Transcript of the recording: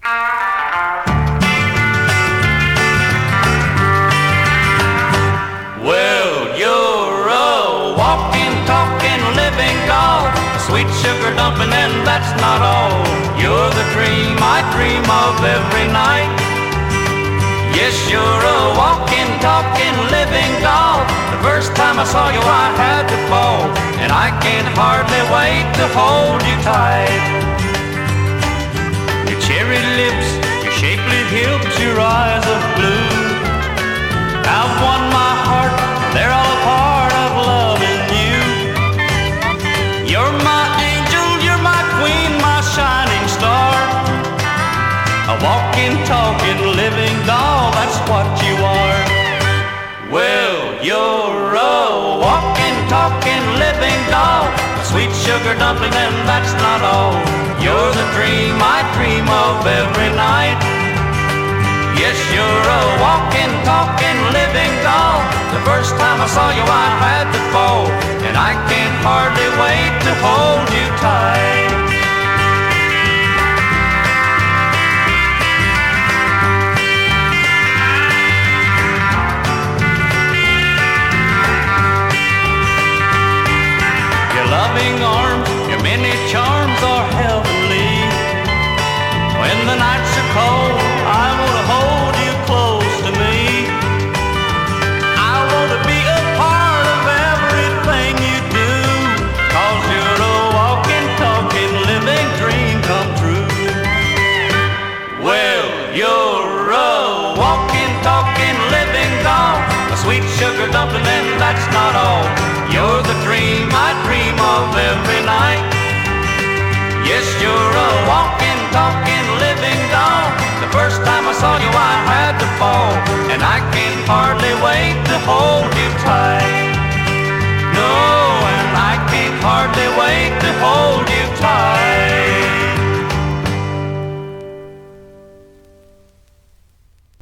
Well, you're a walking, talking, living doll, a sweet sugar dumpling, and that's not all. You're the dream I dream of every night. Yes, you're a walking, talking, living doll. The first time I saw you I had to fall, and I can't hardly wait to hold you tight. Your cherry lips, your shapely hips, your eyes of blue have won my heart, they're all a part of loving you. You're my angel, you're my queen, my shining star. A walking, talking, living doll, that's what you are. Well, you're a walking, talking, living doll, a sweet sugar dumpling, and that's not all. You're the dream I dream of every night. Yes, you're a walking, talking, living doll. The first time I saw you I had to fall, and I can't hardly wait to hold you tight. Your loving arms, your many charms are heavenly. When the nights are cold, I want to hold you close to me. I want to be a part of everything you do, 'cause you're a walking, talking, living dream come true. Well, you're a walking, talking, living doll, a sweet sugar dumpling, and that's not all. You're the dream I dream of every night. Yes, you're a walking,